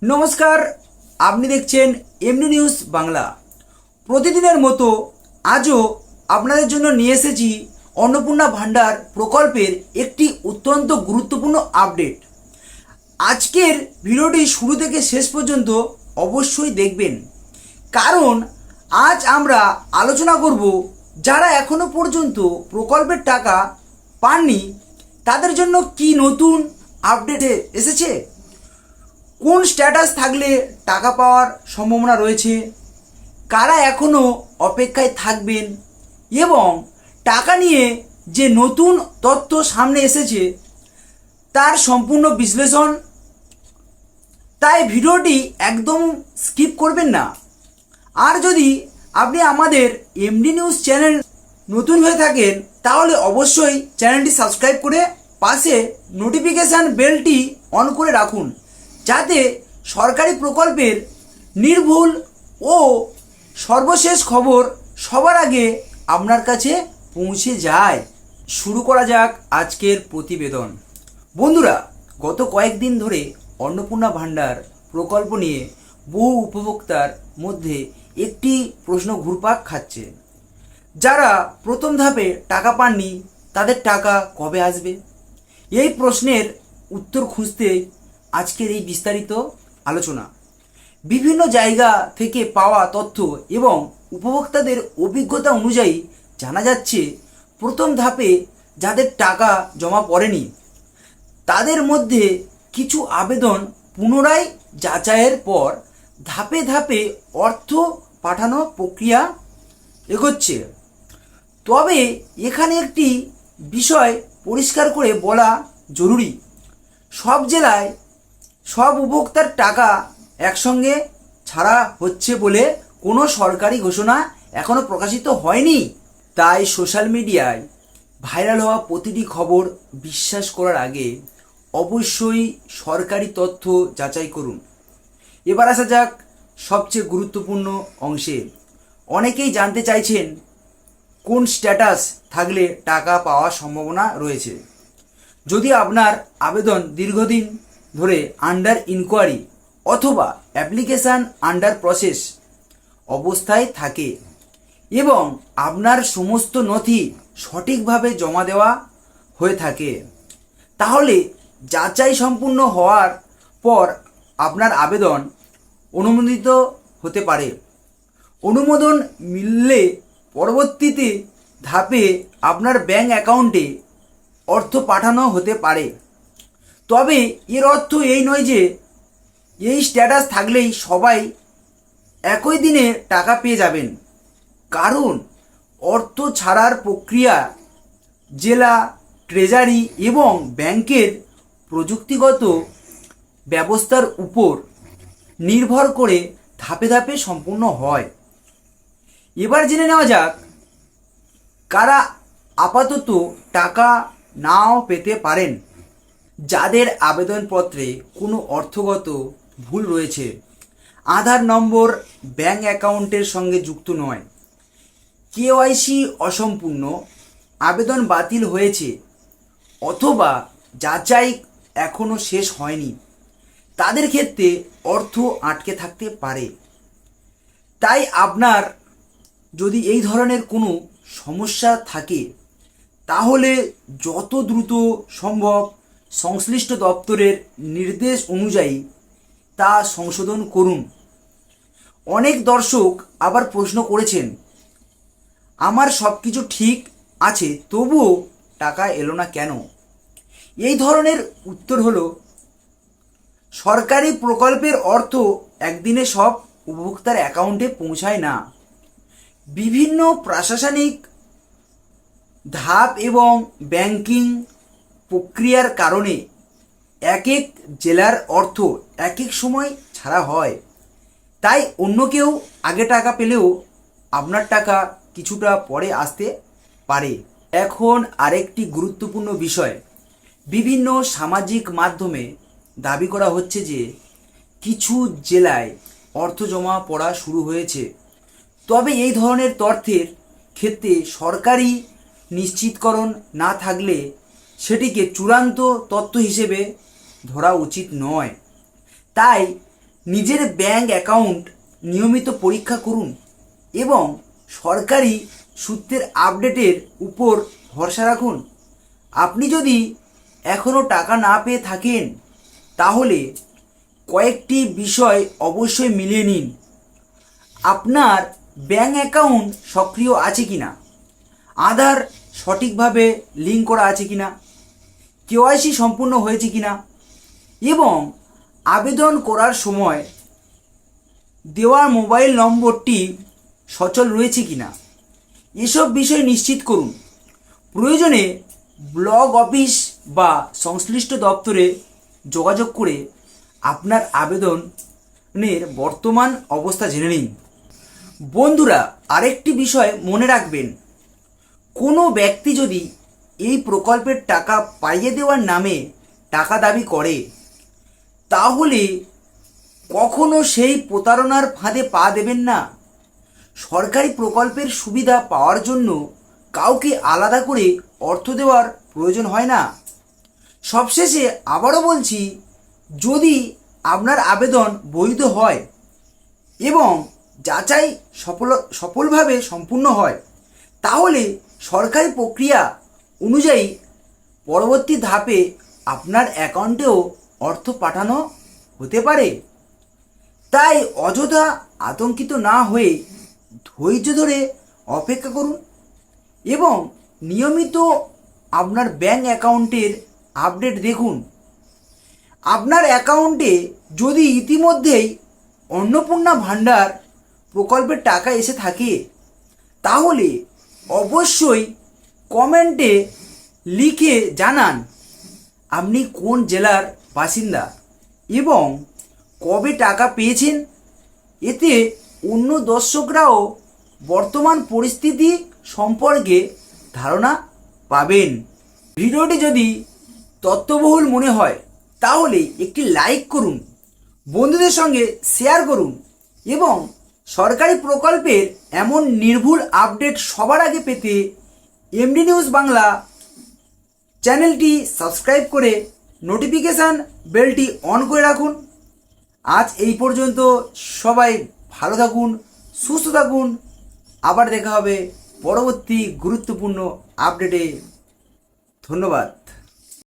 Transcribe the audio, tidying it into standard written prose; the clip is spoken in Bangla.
নমস্কার, আপনি দেখছেন এমনি নিউজ বাংলা। প্রতিদিনের মতো আজও আপনাদের জন্য নিয়ে এসেছি অন্নপূর্ণা ভাণ্ডার প্রকল্পের একটি অত্যন্ত গুরুত্বপূর্ণ আপডেট। আজকের ভিডিওটি শুরু থেকে শেষ পর্যন্ত অবশ্যই দেখবেন, কারণ আজ আমরা আলোচনা করব যারা এখনো পর্যন্ত প্রকল্পের টাকা পাননি তাদের জন্য কি নতুন আপডেট এসেছে, কোন স্ট্যাটাস থাকলে টাকা পাওয়ার সম্ভাবনা রয়েছে, কারা এখনও অপেক্ষায় থাকবেন এবং টাকা নিয়ে যে নতুন তথ্য সামনে এসেছে তার সম্পূর্ণ বিশ্লেষণ। তাই ভিডিওটি একদম স্কিপ করবেন না। আর যদি আপনি আমাদের এমডি নিউজ চ্যানেল নতুন হয়ে থাকেন তাহলে অবশ্যই চ্যানেলটি সাবস্ক্রাইব করে পাশে নোটিফিকেশান বেলটি অন করে রাখুন, যাতে সরকারি প্রকল্পের নির্ভুল ও সর্বশেষ খবর সবার আগে আপনার কাছে পৌঁছে যায়। শুরু করা যাক আজকের প্রতিবেদন। বন্ধুরা, গত কয়েকদিন ধরে অন্নপূর্ণা ভাণ্ডার প্রকল্প নিয়ে বহু উপভোক্তার মধ্যে একটি প্রশ্ন ঘুরপাক খাচ্ছে। যারা প্রথম ধাপে টাকা পাননি তাদের টাকা কবে আসবে? এই প্রশ্নের উত্তর খুঁজতে আজকের এই বিস্তারিত আলোচনা। বিভিন্ন জায়গা থেকে পাওয়া তথ্য এবং উপভোক্তাদের অভিজ্ঞতা অনুযায়ী জানা যাচ্ছে, প্রথম ধাপে যাদের টাকা জমা পড়েনি তাদের মধ্যে কিছু আবেদন পুনরায় যাচাইয়ের পর ধাপে ধাপে অর্থ পাঠানো প্রক্রিয়া এগোচ্ছে। তবে এখানে একটি বিষয় পরিষ্কার করে বলা জরুরি, সব জেলায় সব উপভোক্তার টাকা একসঙ্গে ছাড়া হচ্ছে বলে কোনো সরকারি ঘোষণা এখনও প্রকাশিত হয়নি। তাই সোশ্যাল মিডিয়ায় ভাইরাল হওয়া প্রতিটি খবর বিশ্বাস করার আগে অবশ্যই সরকারি তথ্য যাচাই করুন। এবার আসা যাক সবচেয়ে গুরুত্বপূর্ণ অংশে। অনেকেই জানতে চাইছেন কোন স্ট্যাটাস থাকলে টাকা পাওয়ার সম্ভাবনা রয়েছে। যদি আপনার আবেদন দীর্ঘদিন ধরে আন্ডার ইনকোয়ারি অথবা অ্যাপ্লিকেশান আন্ডার প্রসেস অবস্থায় থাকে এবং আপনার সমস্ত নথি সঠিকভাবে জমা দেওয়া হয়ে থাকে, তাহলে যাচাই সম্পূর্ণ হওয়ার পর আপনার আবেদন অনুমোদিত হতে পারে। অনুমোদন মিললে পরবর্তীতে ধাপে আপনার ব্যাংক অ্যাকাউন্টে অর্থ পাঠানো হতে পারে। তবে এর অর্থ এই নয় যে এই স্ট্যাটাস থাকলেই সবাই একই দিনে টাকা পেয়ে যাবেন, কারণ অর্থ ছাড়ার প্রক্রিয়া জেলা, ট্রেজারি এবং ব্যাংকের প্রযুক্তিগত ব্যবস্থার উপর নির্ভর করে ধাপে ধাপে সম্পূর্ণ হয়। এবার জেনে নেওয়া যাক কারা আপাতত টাকা নাও পেতে পারেন। যাদের আবেদনপত্রে কোনো অর্থগত ভুল রয়েছে, আধার নম্বর ব্যাংক অ্যাকাউন্টের সঙ্গে যুক্ত নয়, কেওয়াইসি অসম্পূর্ণ, আবেদন বাতিল হয়েছে অথবা যাচাই এখনও শেষ হয়নি, তাদের ক্ষেত্রে অর্থ আটকে থাকতে পারে। তাই আপনার যদি এই ধরনের কোনো সমস্যা থাকে তাহলে যত দ্রুত সম্ভব সংশ্লিষ্ট দপ্তরের নির্দেশ অনুযায়ী তা সংশোধন করুন। অনেক দর্শক আবার প্রশ্ন করেছেন, আমার সব কিছু ঠিক আছে তবুও টাকা এলো না কেন? এই ধরনের উত্তর হলো, সরকারি প্রকল্পের অর্থ একদিনে সব উপভোক্তার অ্যাকাউন্টে পৌঁছায় না। বিভিন্ন প্রশাসনিক ধাপ এবং ব্যাংকিং প্রক্রিয়ার কারণে এক এক জেলার অর্থ এক এক সময় ছাড়া হয়। তাই অন্য কেউ আগে টাকা পেলেও আপনার টাকা কিছুটা পরে আসতে পারে। এখন আরেকটি গুরুত্বপূর্ণ বিষয়, বিভিন্ন সামাজিক মাধ্যমে দাবি করা হচ্ছে যে কিছু জেলায় অর্থ জমা পড়া শুরু হয়েছে। তবে এই ধরনের তথ্যের ক্ষেত্রে সরকারি নিশ্চিতকরণ না থাকলে সেটিকে চূড়ান্ত তথ্য হিসেবে ধরা উচিত নয়। তাই নিজের ব্যাংক অ্যাকাউন্ট নিয়মিত পরীক্ষা করুন এবং সরকারি সূত্রের আপডেটের উপর ভরসা রাখুন। আপনি যদি এখনও টাকা না পেয়ে থাকেন তাহলে কয়েকটি বিষয় অবশ্যই মিলিয়ে নিন। আপনার ব্যাংক অ্যাকাউন্ট সক্রিয় আছে কিনা, আধার সঠিকভাবে লিঙ্ক করা আছে কিনা, কেওয়াইসি সম্পূর্ণ হয়েছে কিনা এবং আবেদন করার সময় দেওয়া মোবাইল নম্বরটি সচল রয়েছে কিনা, এসব বিষয় নিশ্চিত করুন। প্রয়োজনে ব্লক অফিস বা সংশ্লিষ্ট দপ্তরে যোগাযোগ করে আপনার আবেদনের বর্তমান অবস্থা জেনে নিন। বন্ধুরা, আরেকটি বিষয় মনে রাখবেন, কোনো ব্যক্তি যদি এই প্রকল্পের টাকা পাইয়ে দেওয়ার নামে টাকা দাবি করে তাহলে কখনো সেই প্রতারণার ফাঁদে পা দেবেন না। সরকারি প্রকল্পের সুবিধা পাওয়ার জন্য কাউকে আলাদা করে অর্থ দেওয়ার প্রয়োজন হয় না। সবশেষে আবারও বলছি, যদি আপনার আবেদন বৈধ হয় এবং যাচাই সফলভাবে সম্পূর্ণ হয় তাহলে সরকারি প্রক্রিয়া অনুযায়ী পরবর্তী ধাপে আপনার অ্যাকাউন্টেও অর্থ পাঠানো হতে পারে। তাই অযথা আতঙ্কিত না হয়ে ধৈর্য ধরে অপেক্ষা করুন এবং নিয়মিত আপনার ব্যাংক অ্যাকাউন্টের আপডেট দেখুন। আপনার অ্যাকাউন্টে যদি ইতিমধ্যেই অন্নপূর্ণা ভাণ্ডার প্রকল্পের টাকা এসে থাকে তাহলে অবশ্যই কমেন্টে লিখে জানান আপনি কোন জেলার বাসিন্দা এবং কবে টাকা পেয়েছেন। এতে অন্য দর্শকরাও বর্তমান পরিস্থিতি সম্পর্কে ধারণা পাবেন। ভিডিওটি যদি তথ্যবহুল মনে হয় তাহলে একটি লাইক করুন, বন্ধুদের সঙ্গে শেয়ার করুন এবং সরকারি প্রকল্পের এমন নির্ভুল আপডেট সবার আগে পেতে এমডি নিউজ বাংলা চ্যানেলটি সাবস্ক্রাইব করে নোটিফিকেশান বেলটি অন করে রাখুন। আজ এই পর্যন্ত, সবাই ভালো থাকুন, সুস্থ থাকুন। আবার দেখা হবে পরবর্তী গুরুত্বপূর্ণ আপডেটে। ধন্যবাদ।